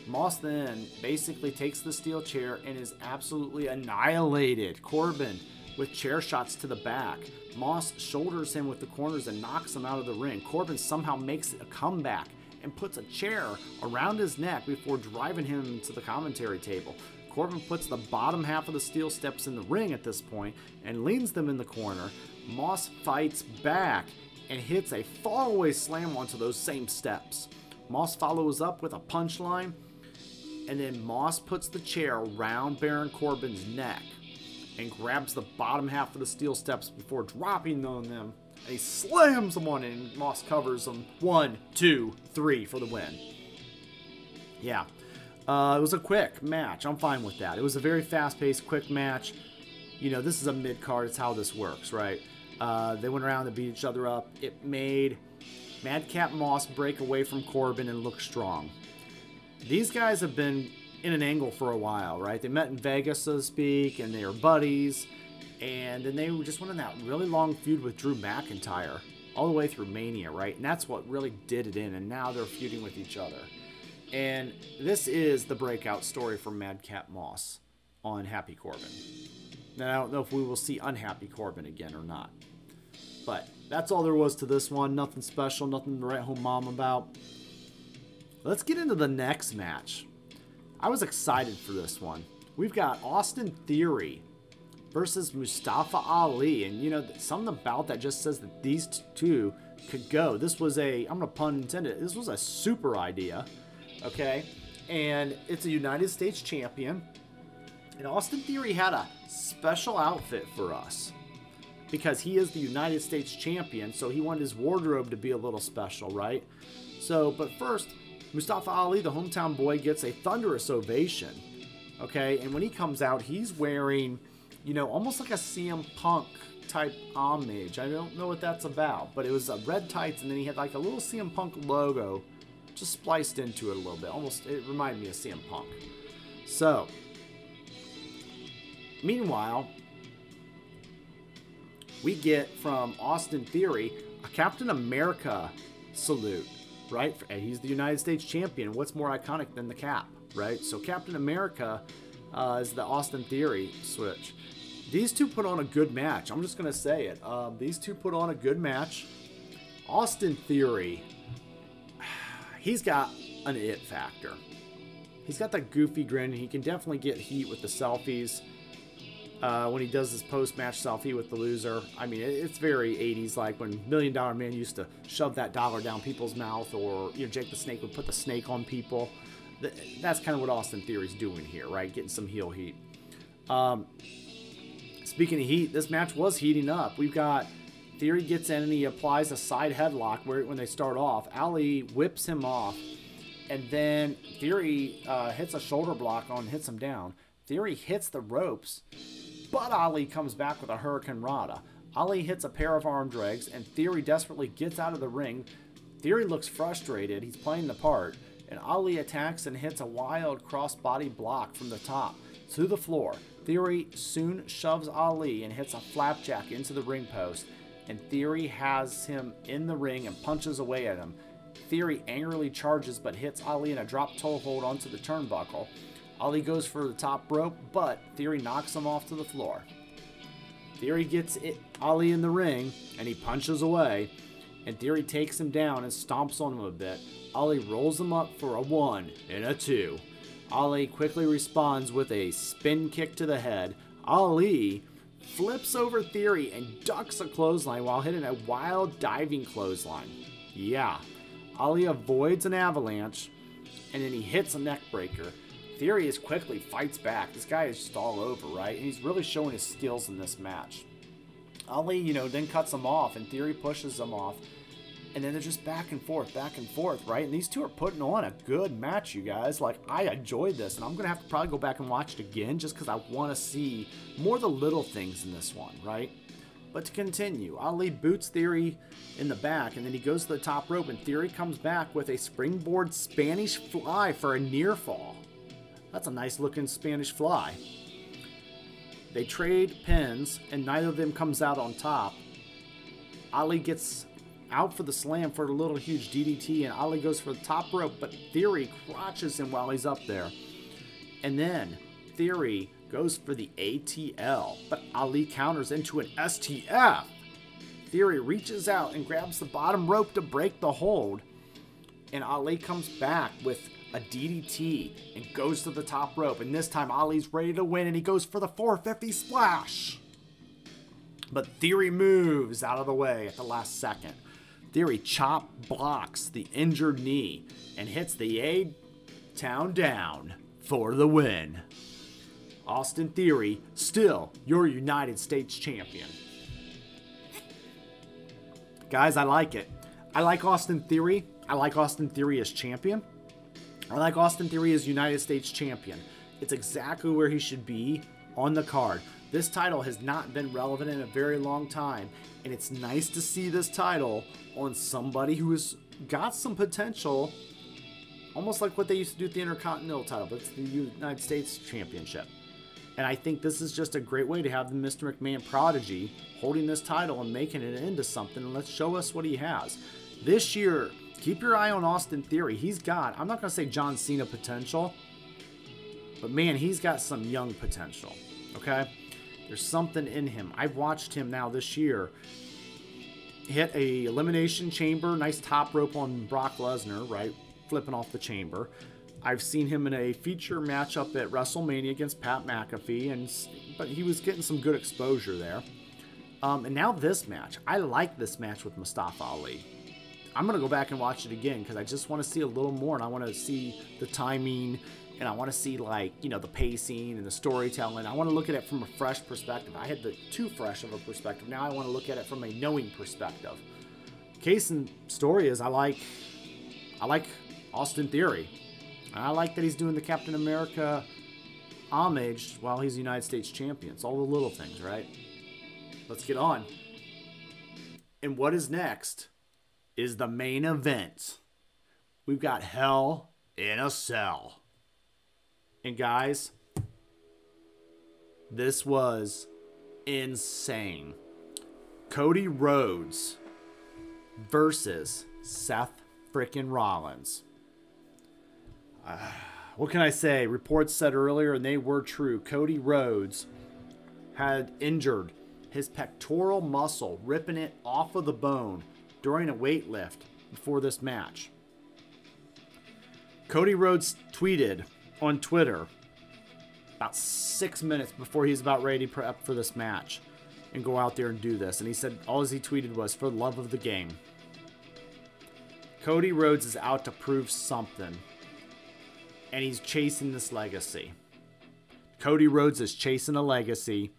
Moss then basically takes the steel chair and is absolutely annihilated. Corbin with chair shots to the back. Moss shoulders him with the corners and knocks him out of the ring. Corbin somehow makes a comeback and puts a chair around his neck before driving him to the commentary table. Corbin puts the bottom half of the steel steps in the ring at this point and leans them in the corner. Moss fights back and hits a fallaway slam onto those same steps. Moss follows up with a punchline, and then Moss puts the chair around Baron Corbin's neck and grabs the bottom half of the steel steps before dropping on them. And he slams them on, and Moss covers them. 1, 2, 3 for the win. Yeah. It was a quick match. I'm fine with that. It was a very fast-paced, quick match. You know, this is a mid-card. It's how this works, right? They went around and beat each other up. It made Madcap Moss break away from Corbin and look strong. These guys have been in an angle for a while, right? They met in Vegas, so to speak, and they were buddies. And then they just went on that really long feud with Drew McIntyre all the way through Mania, right? And that's what really did it in. And now they're feuding with each other. And this is the breakout story for Madcap Moss on Happy Corbin. Now, I don't know if we will see Unhappy Corbin again or not. But that's all there was to this one. Nothing special, nothing to write home mom about. Let's get into the next match. I was excited for this one. We've got Austin Theory versus Mustafa Ali. And, you know, something about that just says that these two could go. This was a, I'm going to pun intended, this was a super idea. Okay, and it's a United States champion, and Austin Theory had a special outfit for us because he is the United States champion, so he wanted his wardrobe to be a little special, right? So, but first, Mustafa Ali, the hometown boy, gets a thunderous ovation, okay, and when he comes out, he's wearing, you know, almost like a CM Punk type homage. I don't know what that's about, but it was red tights, and then he had like a little CM Punk logo just spliced into it a little bit. Almost, it reminded me of CM Punk. So, meanwhile, we get from Austin Theory a Captain America salute, right? He's the United States champion. What's more iconic than the cap, right? So Captain America is the Austin Theory switch. These two put on a good match. I'm just going to say it. These two put on a good match. Austin Theory, he's got an it factor. He's got that goofy grin. He can definitely get heat with the selfies. When he does his post-match selfie with the loser. I mean, it's very 80s, like when $1 Million Man used to shove that dollar down people's mouth, or, you know, Jake the Snake would put the snake on people. That's kind of what Austin Theory's doing here, right? Getting some heel heat. Speaking of heat, this match was heating up. We've got Theory gets in and he applies a side headlock when they start off. Ali whips him off, and then Theory hits a shoulder block on, hits him down. Theory hits the ropes, but Ali comes back with a Hurricane Rana. Ali hits a pair of arm drags, and Theory desperately gets out of the ring. Theory looks frustrated. He's playing the part, and Ali attacks and hits a wild crossbody block from the top to the floor. Theory soon shoves Ali and hits a flapjack into the ring post, and Theory has him in the ring and punches away at him. Theory angrily charges but hits Ali in a drop toe hold onto the turnbuckle. Ali goes for the top rope, but Theory knocks him off to the floor. Theory gets Ali in the ring, and he punches away, and Theory takes him down and stomps on him a bit. Ali rolls him up for a 1 and a 2. Ali quickly responds with a spin kick to the head. Ali flips over Theory and ducks a clothesline while hitting a wild diving clothesline. Yeah, Ali avoids an avalanche, and then he hits a neck breaker. Theory is quickly fights back. This guy is just all over, right? And he's really showing his skills in this match. Ali, then cuts him off, and Theory pushes him off. And then they're just back and forth, right? And these two are putting on a good match, you guys. Like, I enjoyed this, and I'm going to have to probably go back and watch it again just because I want to see more of the little things in this one, right? But to continue, Ali boots Theory in the back, and then he goes to the top rope, and Theory comes back with a springboard Spanish fly for a near fall. That's a nice looking Spanish fly. They trade pins, and neither of them comes out on top. Ali gets out for the slam for a little huge DDT, and Ali goes for the top rope, but Theory crotches him while he's up there. And then Theory goes for the ATL, but Ali counters into an STF. Theory reaches out and grabs the bottom rope to break the hold, and Ali comes back with a DDT and goes to the top rope, and this time Ali's ready to win, and he goes for the 450 splash. But Theory moves out of the way at the last second. Theory chop blocks the injured knee and hits the A-Town down for the win. Austin Theory, still your United States champion. Guys, I like it. I like Austin Theory. I like Austin Theory as champion. I like Austin Theory as United States champion. It's exactly where he should be on the card. This title has not been relevant in a very long time, and it's nice to see this title on somebody who has got some potential, almost like what they used to do with the Intercontinental title, but it's the United States Championship. And I think this is just a great way to have the Mr. McMahon prodigy holding this title and making it into something, and let's show us what he has. This year, keep your eye on Austin Theory. He's got, I'm not going to say John Cena potential, but man, he's got some young potential, okay? There's something in him. I've watched him now this year hit a elimination chamber, nice top rope on Brock Lesnar, right? Flipping off the chamber. I've seen him in a feature matchup at WrestleMania against Pat McAfee, but he was getting some good exposure there. And now this match. I like this match with Mustafa Ali. I'm going to go back and watch it again because I just want to see a little more, and I want to see the timing, and I want to see, like, the pacing and the storytelling. I want to look at it from a fresh perspective. I had the too fresh of a perspective. Now I want to look at it from a knowing perspective. Case and story is I like Austin Theory. I like that he's doing the Captain America homage while he's United States champion. It's all the little things, right? Let's get on. And what is next is the main event. We've got Hell in a Cell. And guys, this was insane. Cody Rhodes versus Seth frickin' Rollins. What can I say? Reports said earlier, and they were true, Cody Rhodes had injured his pectoral muscle, ripping it off of the bone during a weight lift before this match. Cody Rhodes tweeted on Twitter about 6 minutes before he's about ready to prep for this match and go out there and do this. And he said all he tweeted was, "For the love of the game." Cody Rhodes is out to prove something, and he's chasing this legacy. Cody Rhodes is chasing a legacy,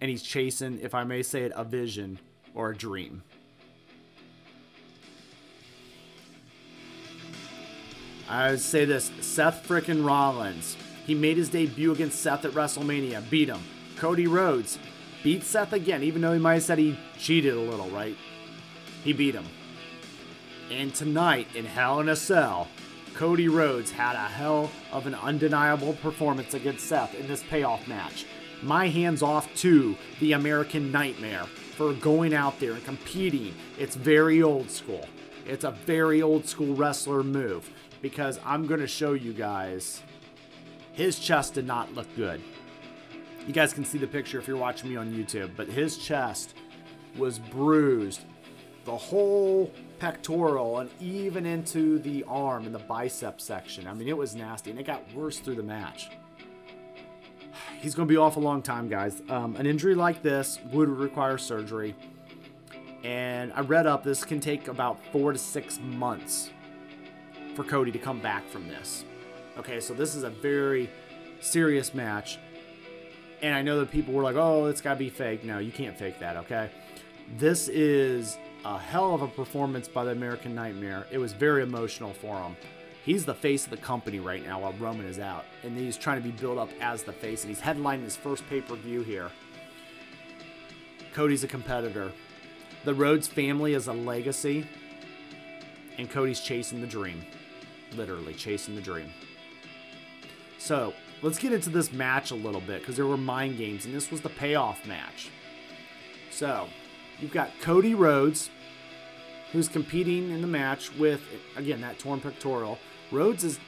and he's chasing, if I may say it, a vision or a dream. I would say this, Seth frickin' Rollins. He made his debut against Seth at WrestleMania, beat him. Cody Rhodes beat Seth again, even though he might have said he cheated a little, right? He beat him. And tonight, in Hell in a Cell, Cody Rhodes had a hell of an undeniable performance against Seth in this payoff match. My hands off to the American Nightmare for going out there and competing. It's very old school. It's a very old school wrestler move, because I'm going to show you guys his chest did not look good. You guys can see the picture if you're watching me on YouTube, but his chest was bruised. The whole pectoral and even into the arm and the bicep section. I mean, it was nasty, and it got worse through the match. He's going to be off a long time, guys. An injury like this would require surgery. And I read up, this can take about 4 to 6 months for Cody to come back from this. Okay, so this is a very serious match. And I know that people were like, oh, it's got to be fake. No, you can't fake that, okay? This is a hell of a performance by the American Nightmare. It was very emotional for him. He's the face of the company right now while Roman is out. And he's trying to be built up as the face. And he's headlining his first pay-per-view here. Cody's a competitor. The Rhodes family is a legacy. And Cody's chasing the dream. Literally chasing the dream. So, let's get into this match a little bit, because there were mind games, and this was the payoff match. So, you've got Cody Rhodes, who's competing in the match with, again, that torn pectoral. Rhodes is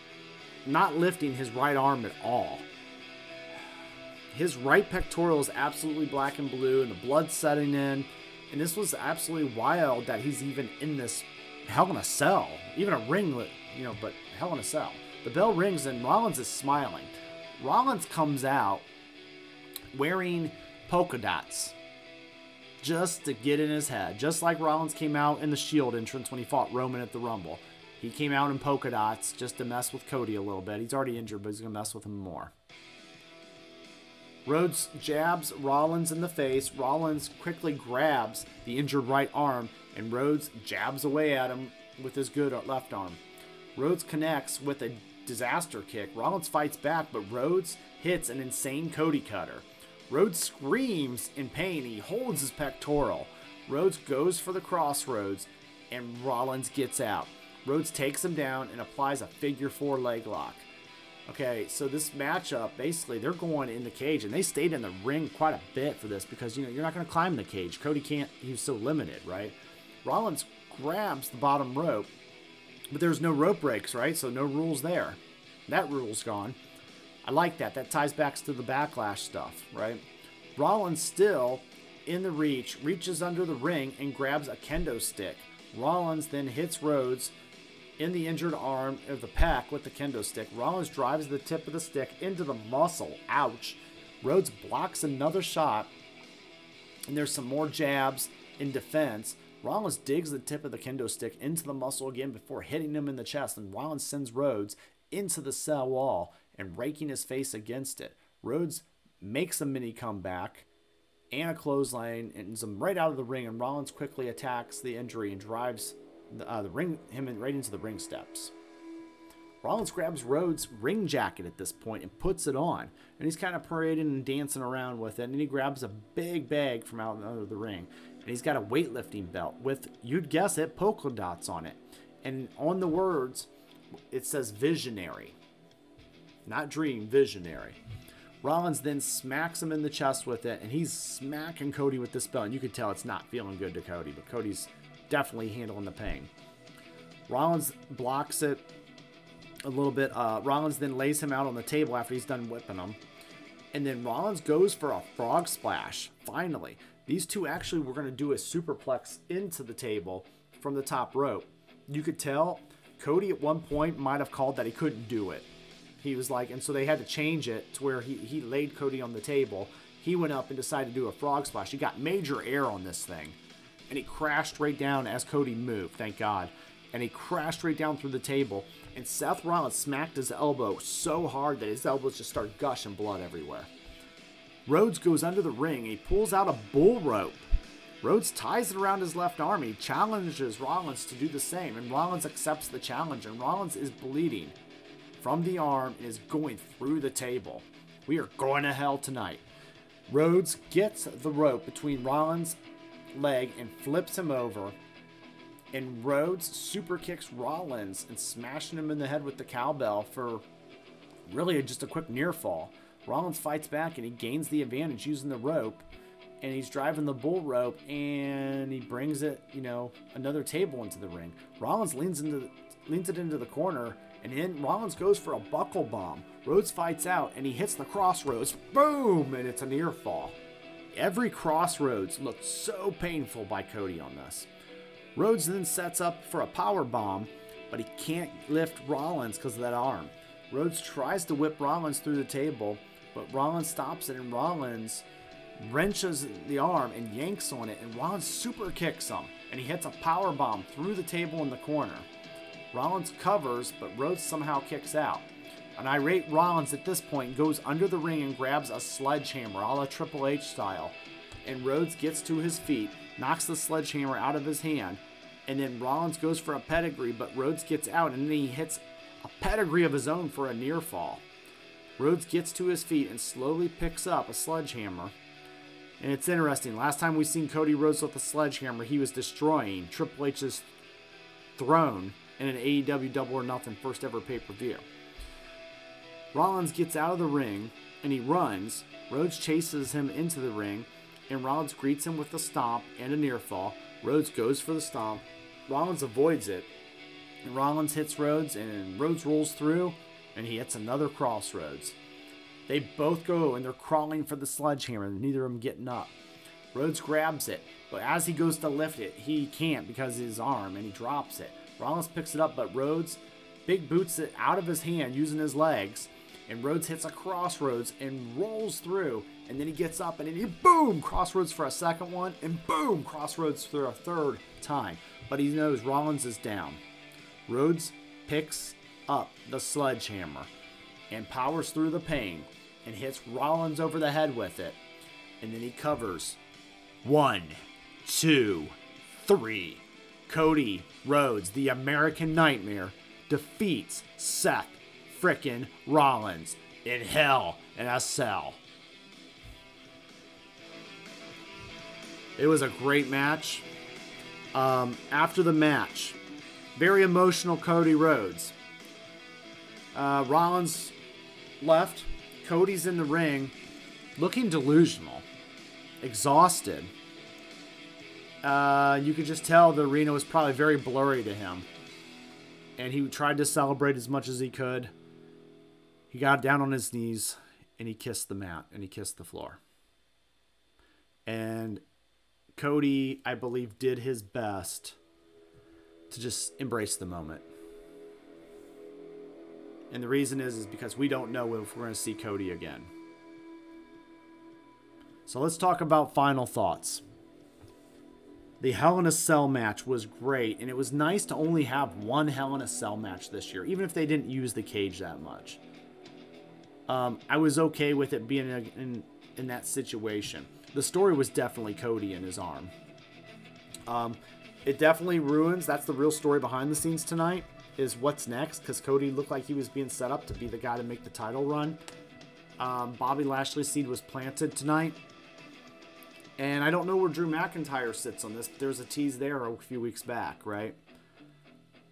not lifting his right arm at all. His right pectoral is absolutely black and blue, and the blood's setting in. And this was absolutely wild that he's even in this Hell in a Cell. Even a ring, but Hell in a Cell. The bell rings, and Rollins is smiling. Rollins comes out wearing polka dots just to get in his head. Just like Rollins came out in the Shield entrance when he fought Roman at the Rumble. He came out in polka dots just to mess with Cody a little bit. He's already injured, but he's going to mess with him more. Rhodes jabs Rollins in the face. Rollins quickly grabs the injured right arm, and Rhodes jabs away at him with his good left arm. Rhodes connects with a disaster kick. Rollins fights back, but Rhodes hits an insane Cody cutter. Rhodes screams in pain. He holds his pectoral. Rhodes goes for the crossroads, and Rollins gets out. Rhodes takes him down and applies a figure 4 leg lock. Okay, so this matchup, basically, they're going in the cage, and they stayed in the ring quite a bit for this because, you're not going to climb the cage. Cody can't. He's so limited, right? Rollins grabs the bottom rope, but there's no rope breaks, right? So no rules there. That rule's gone. I like that. That ties back to the Backlash stuff, right? Rollins still in the reach, reaches under the ring and grabs a kendo stick. Rollins then hits Rhodes in the injured arm of the pec with the kendo stick. Rollins drives the tip of the stick into the muscle. Ouch. Rhodes blocks another shot, and there's some more jabs in defense. Rollins digs the tip of the kendo stick into the muscle again before hitting him in the chest, and Rollins sends Rhodes into the cell wall and raking his face against it. Rhodes makes a mini comeback and a clothesline and him right out of the ring, and Rollins quickly attacks the injury and drives him right into the ring steps. Rollins grabs Rhodes' ring jacket at this point and puts it on, and he's kind of parading and dancing around with it, and he grabs a big bag from out under the ring, and he's got a weightlifting belt with, you'd guess it, polka dots on it, and on the words it says visionary, not dream, visionary. Rollins then smacks him in the chest with it, and he's smacking Cody with this belt, and you can tell it's not feeling good to Cody, but Cody's definitely handling the pain. Rollins blocks it a little bit. Rollins then lays him out on the table after he's done whipping him. And then Rollins goes for a frog splash. Finally, these two actually were going to do a superplex into the table from the top rope. You could tell Cody at one point might have called that he couldn't do it. He was like, and so they had to change it to where he laid Cody on the table. He went up and decided to do a frog splash. He got major air on this thing. And he crashed right down as Cody moved, thank God. And he crashed right down through the table. And Seth Rollins smacked his elbow so hard that his elbows just started gushing blood everywhere. Rhodes goes under the ring and he pulls out a bull rope. Rhodes ties it around his left arm and he challenges Rollins to do the same. And Rollins accepts the challenge, and Rollins is bleeding from the arm and is going through the table. We are going to hell tonight. Rhodes gets the rope between Rollins' leg and flips him over, and Rhodes super kicks Rollins and smashing him in the head with the cowbell for really just a quick near fall. Rollins fights back and he gains the advantage using the rope, and he's driving the bull rope, and he brings it, another table into the ring. Rollins leans it into the corner, and then Rollins goes for a buckle bomb. Rhodes fights out and he hits the crossroads. Boom! And it's a near fall. Every crossroads looked so painful by Cody on this. Rhodes then sets up for a power bomb, but he can't lift Rollins because of that arm. Rhodes tries to whip Rollins through the table, But Rollins stops it, and Rollins wrenches the arm and yanks on it, and Rollins super kicks him, and he hits a power bomb through the table in the corner. Rollins covers, but Rhodes somehow kicks out. An irate Rollins at this point goes under the ring and grabs a sledgehammer, a la Triple H style. And Rhodes gets to his feet, knocks the sledgehammer out of his hand, and then Rollins goes for a pedigree, but Rhodes gets out, and then he hits a pedigree of his own for a near fall. Rhodes gets to his feet and slowly picks up a sledgehammer. And it's interesting, last time we seen Cody Rhodes with a sledgehammer, he was destroying Triple H's throne in an AEW Double or Nothing first ever pay-per-view. Rollins gets out of the ring, and he runs. Rhodes chases him into the ring, and Rollins greets him with a stomp and a near fall. Rhodes goes for the stomp. Rollins avoids it, and Rollins hits Rhodes, and Rhodes rolls through, and he hits another crossroads. They both go, and they're crawling for the sledgehammer, neither of them getting up. Rhodes grabs it, but as he goes to lift it, he can't because of his arm, and he drops it. Rollins picks it up, but Rhodes big boots it out of his hand using his legs, and Rhodes hits a crossroads and rolls through, and then he gets up, and then he boom, crossroads for a second one, and boom, crossroads for a third time. But he knows Rollins is down. Rhodes picks up the sledgehammer and powers through the pain and hits Rollins over the head with it, and then he covers. 1, 2, 3. Cody Rhodes, the American Nightmare, defeats Seth frickin' Rollins in Hell in a Cell. It was a great match. After the match, very emotional Cody Rhodes. Rollins left. Cody's in the ring, looking delusional, exhausted. You could just tell the arena was probably very blurry to him. And he tried to celebrate as much as he could. He got down on his knees, and he kissed the mat, and he kissed the floor. And Cody, I believe, did his best to just embrace the moment. And the reason is because we don't know if we're going to see Cody again. So let's talk about final thoughts. The Hell in a Cell match was great, and it was nice to only have one Hell in a Cell match this year, even if they didn't use the cage that much. I was okay with it being in that situation. The story was definitely Cody and his arm. It definitely ruins, that's the real story behind the scenes tonight, is what's next, because Cody looked like he was being set up to be the guy to make the title run. Bobby Lashley's seed was planted tonight. And I don't know where Drew McIntyre sits on this, but there was a tease there a few weeks back, right?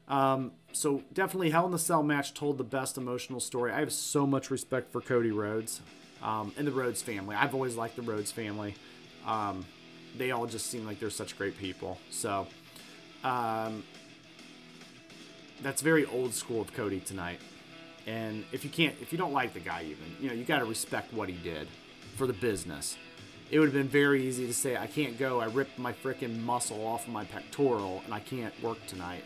So definitely Hell in a Cell match told the best emotional story. I have so much respect for Cody Rhodes and the Rhodes family. I've always liked the Rhodes family. They all just seem like they're such great people. So that's very old school of Cody tonight. And if you don't like the guy even, you got to respect what he did for the business. It would have been very easy to say, I can't go. I ripped my freaking muscle off of my pectoral, and I can't work tonight.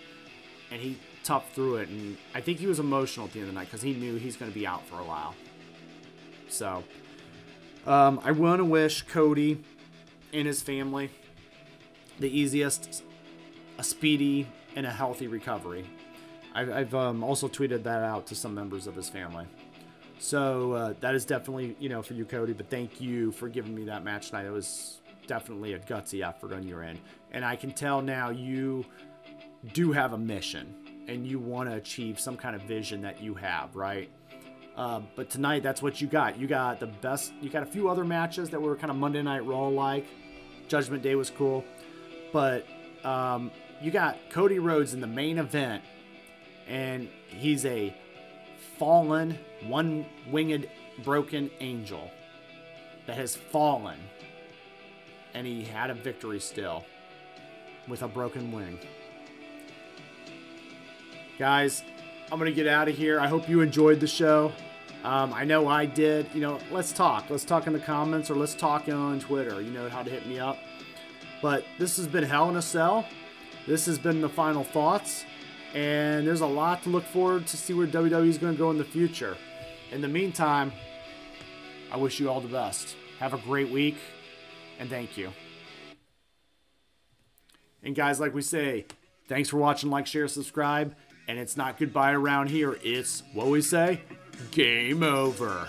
And he toughed through it, and I think he was emotional at the end of the night because he knew he's going to be out for a while. So, I want to wish Cody and his family the easiest, a speedy, and a healthy recovery. I've also tweeted that out to some members of his family. So that is definitely, for you, Cody. But thank you for giving me that match tonight. It was definitely a gutsy effort on your end. And I can tell now you do have a mission. And you want to achieve some kind of vision that you have, right? But tonight, that's what you got. You got the best. You got a few other matches that were kind of Monday Night Raw-like. Judgment Day was cool. But you got Cody Rhodes in the main event. And he's a fallen, one-winged, broken angel that has fallen, and he had a victory still with a broken wing. Guys, I'm gonna get out of here. I hope you enjoyed the show. I know I did. Let's talk in the comments, or let's talk on Twitter. You know how to hit me up. But this has been Hell in a Cell. This has been the final thoughts. And there's a lot to look forward to see where WWE is going to go in the future. In the meantime, I wish you all the best. Have a great week, and thank you. And guys, like we say, thanks for watching, like, share, subscribe, and it's not goodbye around here. It's, what we say, game over.